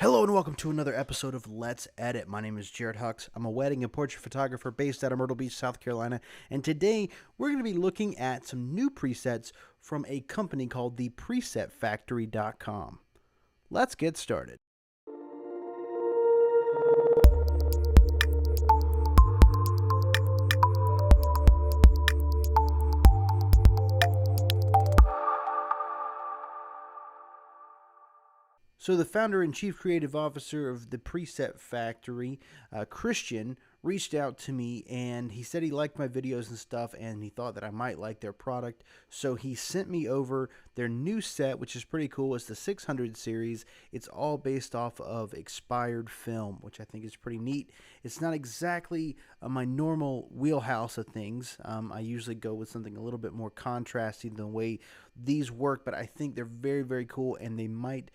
Hello and welcome to another episode of Let's Edit. My name is Jared Hux. I'm a wedding and portrait photographer based out of Myrtle Beach, South Carolina. And today we're going to be looking at some new presets from a company called the PresetFactory.com. Let's get started. So the founder and chief creative officer of the Preset Factory, Christian, reached out to me and he said he liked my videos and stuff and he thought that I might like their product. So he sent me over their new set, which is pretty cool. It's the 600 series. It's all based off of expired film, which I think is pretty neat. It's not exactly my normal wheelhouse of things. I usually go with something a little bit more contrasty than the way these work, but I think they're very, very cool and they might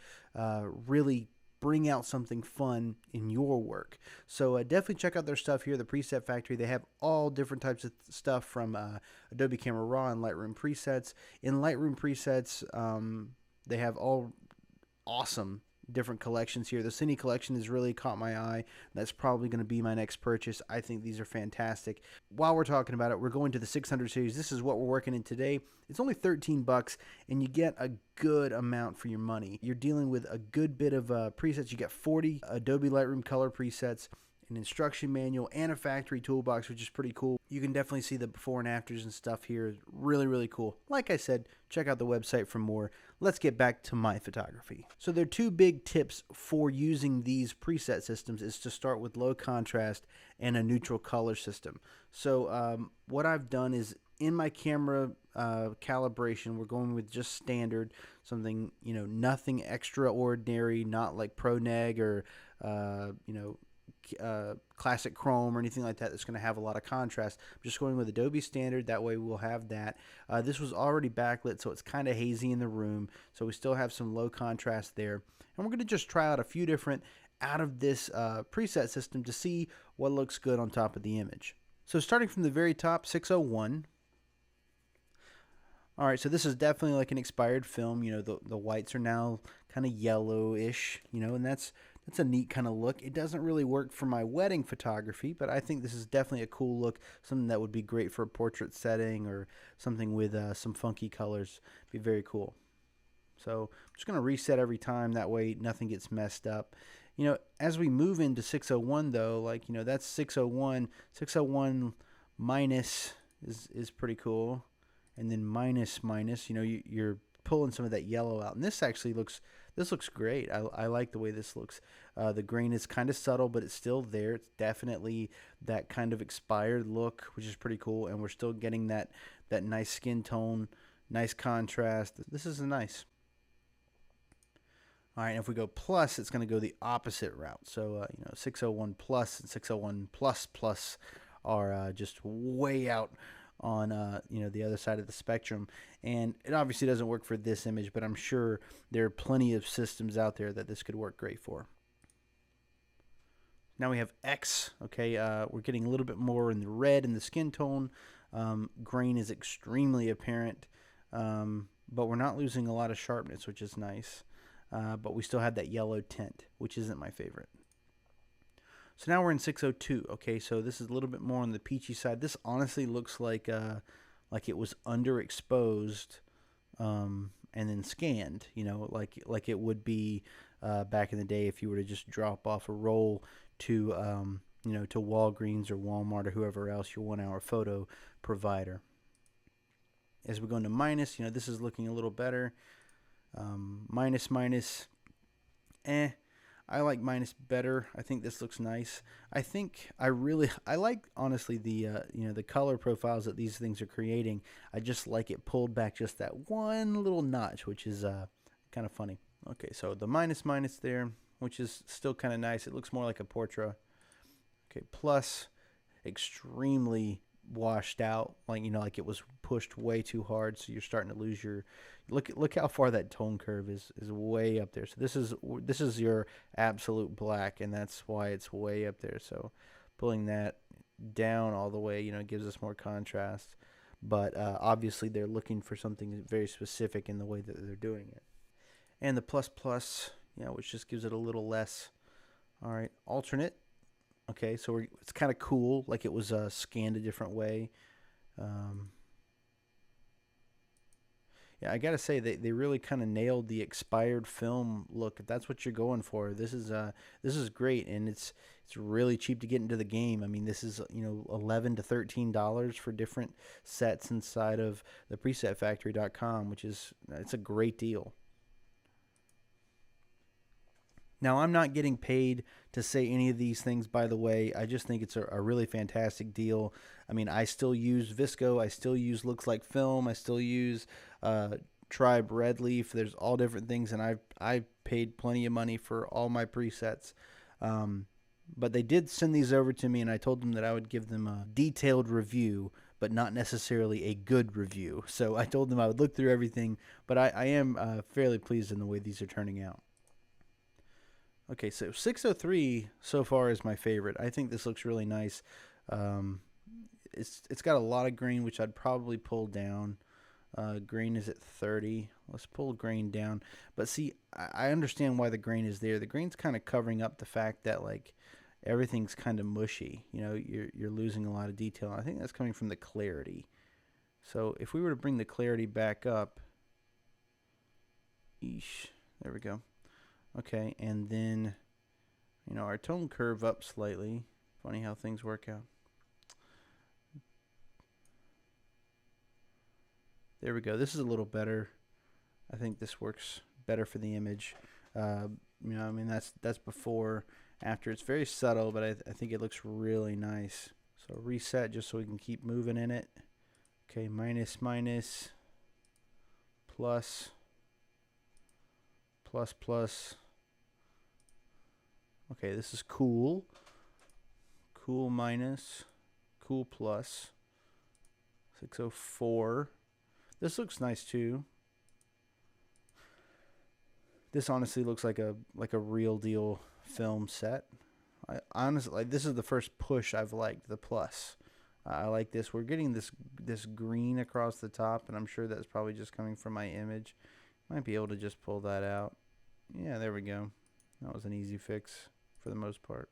really bring out something fun in your work. So definitely check out their stuff here, the Preset Factory. They have all different types of stuff from Adobe Camera Raw and Lightroom presets. In Lightroom presets, they have all awesome different collections here. The Cine collection has really caught my eye. That's probably going to be my next purchase. I think these are fantastic. While we're talking about it, we're going to the 600 series. This is what we're working in today. It's only $13 and you get a good amount for your money. You're dealing with a good bit of presets. You get 40 Adobe Lightroom color presets, an instruction manual, and a factory toolbox, which is pretty cool. You can definitely see the before and afters and stuff here. Really, really cool. Like I said, check out the website for more. Let's get back to my photography. So there are two big tips for using these preset systems is to start with low contrast and a neutral color system. So what I've done is in my camera calibration, we're going with just standard, something, nothing extraordinary, not like Pro Neg or, classic chrome or anything like that that's going to have a lot of contrast. I'm just going with Adobe standard. That way we'll have that. This was already backlit, so it's kind of hazy in the room. So we still have some low contrast there. And we're going to just try out a few different out of this preset system to see what looks good on top of the image. So starting from the very top, 601. All right, so this is definitely like an expired film. The whites are now kind of yellowish, and that's a neat kind of look. It doesn't really work for my wedding photography, but I think this is definitely a cool look, something that would be great for a portrait setting or something with some funky colors. Be very cool. So I'm just going to reset every time. That way nothing gets messed up. As we move into 601, though, that's 601. 601 minus is pretty cool. And then minus, you're pulling some of that yellow out. And this actually looks great. I like the way this looks. The grain is kind of subtle, but it's still there. It's definitely that kind of expired look, which is pretty cool. And we're still getting that nice skin tone, nice contrast. This is nice. All right, and if we go plus, it's going to go the opposite route. So, 601 plus and 601 plus are just way out on the other side of the spectrum, and it obviously doesn't work for this image, but I'm sure there are plenty of systems out there that this could work great for. Now we have X. Okay, we're getting a little bit more in the red in the skin tone. Grain is extremely apparent, but we're not losing a lot of sharpness, which is nice, but we still have that yellow tint, which isn't my favorite. So now we're in 602. Okay, so this is a little bit more on the peachy side. This honestly looks like it was underexposed and then scanned. Like it would be back in the day if you were to just drop off a roll to to Walgreens or Walmart or whoever else your 1 hour photo provider. As we go into minus, this is looking a little better. Minus. I like minus better. I think this looks nice. I like honestly the color profiles that these things are creating. I just like it pulled back just that one little notch, which is kind of funny. Okay, so the minus there, which is still kind of nice. It looks more like a portrait. Okay, plus, extremely washed out, like it was pushed way too hard, so you're starting to lose your look how far that tone curve is way up there. So this is your absolute black, and that's why it's way up there. So pulling that down all the way, gives us more contrast, but obviously they're looking for something very specific in the way that they're doing it. And the plus, Yeah, which just gives it a little less. All right, alternate. Okay, so it's kind of cool, like it was scanned a different way. Um, yeah, I gotta say they really kind of nailed the expired film look. If that's what you're going for, this is great, and it's really cheap to get into the game. I mean, this is $11 to $13 for different sets inside of the presetfactory.com, which is it's a great deal. Now, I'm not getting paid to say any of these things, by the way. I just think it's a really fantastic deal. I mean, I still use Visco. I still use Looks Like Film. I still use uh, Tribe Red Leaf. There's all different things, and I paid plenty of money for all my presets. Um, but they did send these over to me, and I told them that I would give them a detailed review, but not necessarily a good review. So I told them I would look through everything, but I am fairly pleased in the way these are turning out. Okay, so 603 so far is my favorite. I think this looks really nice. Um, it's got a lot of grain, which I'd probably pull down. Grain is at 30. Let's pull grain down. But see, I understand why the grain is there. The grain's kind of covering up the fact that like everything's kind of mushy. You know, you're losing a lot of detail. I think that's coming from the clarity. So if we were to bring the clarity back up, eesh, there we go. Okay, and then, our tone curve up slightly. Funny how things work out. There we go. This is a little better. I think this works better for the image. I mean, that's before, after. It's very subtle, but I think it looks really nice. So reset just so we can keep moving in it. Okay, minus, minus, plus, plus, plus. Okay, this is cool. Cool minus. Cool plus. 604. This looks nice too. This honestly looks like a real deal film set. I honestly, like, this is the first push I've liked, the plus. I like this. We're getting this green across the top, and I'm sure that's probably just coming from my image. Might be able to just pull that out. Yeah, there we go. That was an easy fix for the most part.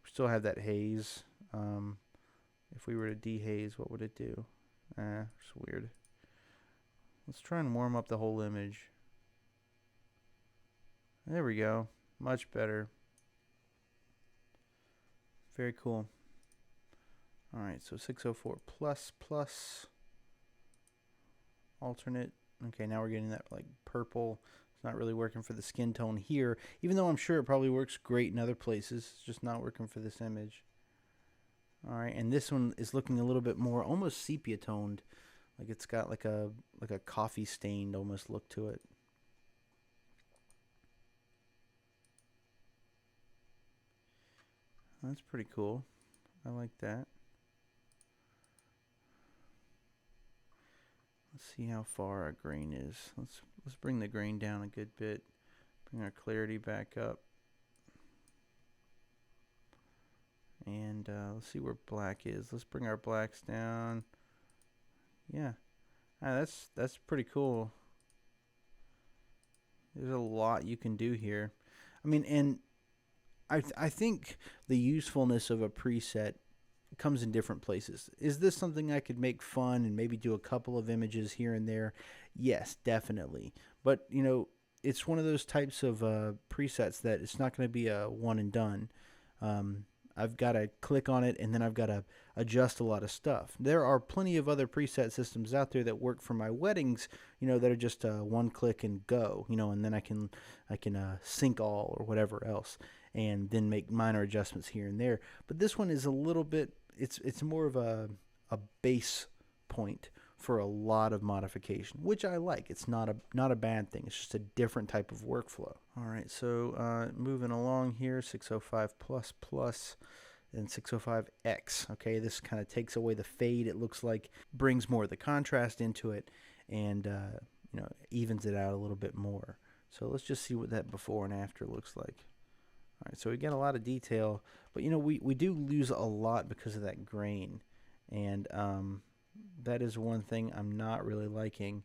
We still have that haze. If we were to dehaze, what would it do? It's weird. Let's try and warm up the whole image. There we go. Much better. Very cool. Alright, so 604 plus, plus, alternate. Okay, now we're getting that like purple. It's not really working for the skin tone here, even though I'm sure it probably works great in other places. It's just not working for this image. Alright, and this one is looking a little bit more almost sepia toned. Like it's got like a coffee stained almost look to it. That's pretty cool. I like that. Let's see how far our grain is. Let's bring the grain down a good bit. Bring our clarity back up. And let's see where black is. Let's bring our blacks down. Yeah, that's pretty cool. There's a lot you can do here. I mean, and I think the usefulness of a preset comes in different places. Is this something I could make fun and maybe do a couple of images here and there? Yes, definitely. But, it's one of those types of presets that it's not going to be a one and done. I've got to click on it, and then I've got to adjust a lot of stuff. There are plenty of other preset systems out there that work for my weddings, that are just one click and go, and then I can sync all or whatever else, and then make minor adjustments here and there. But this one is a little bit, it's more of a base point for a lot of modification, which I like. It's not a bad thing. It's just a different type of workflow. All right, so moving along here, 605 plus plus and 605X. Okay, this kind of takes away the fade. It looks like brings more of the contrast into it, and evens it out a little bit more. So let's just see what that before and after looks like. All right, so we get a lot of detail, but we do lose a lot because of that grain, and that is one thing I'm not really liking.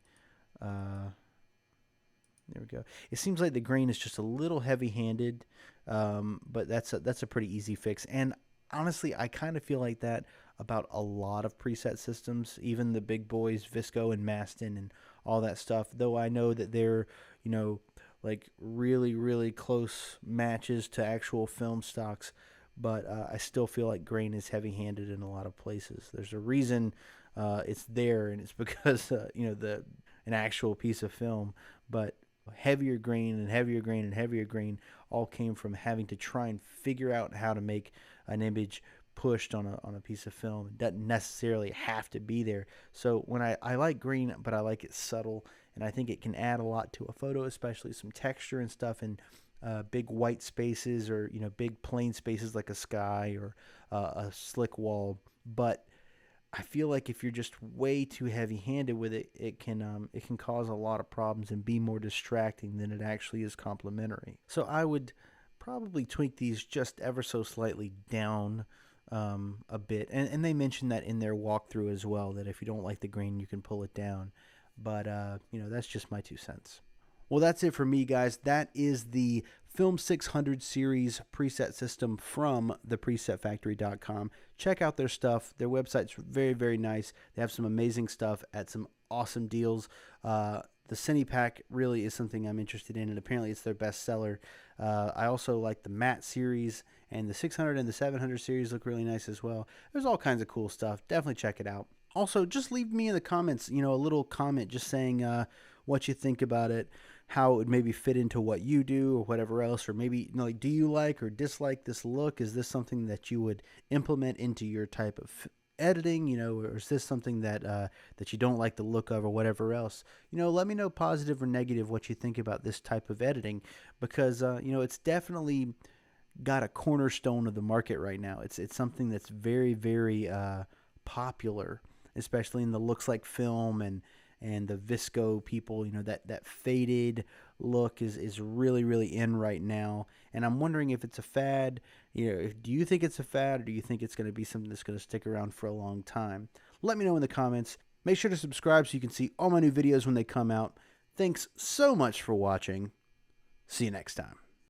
There we go. It seems like the grain is just a little heavy-handed, but that's a pretty easy fix. And honestly, I kind of feel like that about a lot of preset systems, even the big boys, Visco and Maston and all that stuff. Though I know that they're, you know, like really, really close matches to actual film stocks, but I still feel like grain is heavy-handed in a lot of places. There's a reason it's there, and it's because the an actual piece of film, but heavier grain and heavier grain and heavier grain all came from having to try and figure out how to make an image pushed on a piece of film. It doesn't necessarily have to be there. So when I like green, but I like it subtle, and I think it can add a lot to a photo, especially some texture and stuff, and big white spaces, or big plain spaces like a sky or a slick wall. But I feel like if you're just way too heavy-handed with it, it can cause a lot of problems and be more distracting than it actually is complimentary. So I would probably tweak these just ever so slightly down a bit, and they mentioned that in their walkthrough as well, that if you don't like the grain, you can pull it down. But that's just my 2 cents. Well, that's it for me, guys. That is the Film 600 series preset system from thepresetfactory.com. Check out their stuff. Their website's very, very nice. They have some amazing stuff at some awesome deals. The Cine Pack really is something I'm interested in, and apparently it's their best seller. I also like the matte series, and the 600 and the 700 series look really nice as well. There's all kinds of cool stuff. Definitely check it out. Also, just leave me in the comments, a little comment just saying what you think about it, how it would maybe fit into what you do or whatever else, or maybe like, do you like or dislike this look? Is this something that you would implement into your type of editing, or is this something that that you don't like the look of, or whatever else? Let me know, positive or negative, what you think about this type of editing, because it's definitely got a cornerstone of the market right now. It's something that's very, very popular, especially in the looks like film and the Visco people. That faded look is really, really in right now, and I'm wondering if it's a fad. Do you think it's a fad, or do you think it's going to be something that's going to stick around for a long time? Let me know in the comments. Make sure to subscribe so you can see all my new videos when they come out. Thanks so much for watching. See you next time.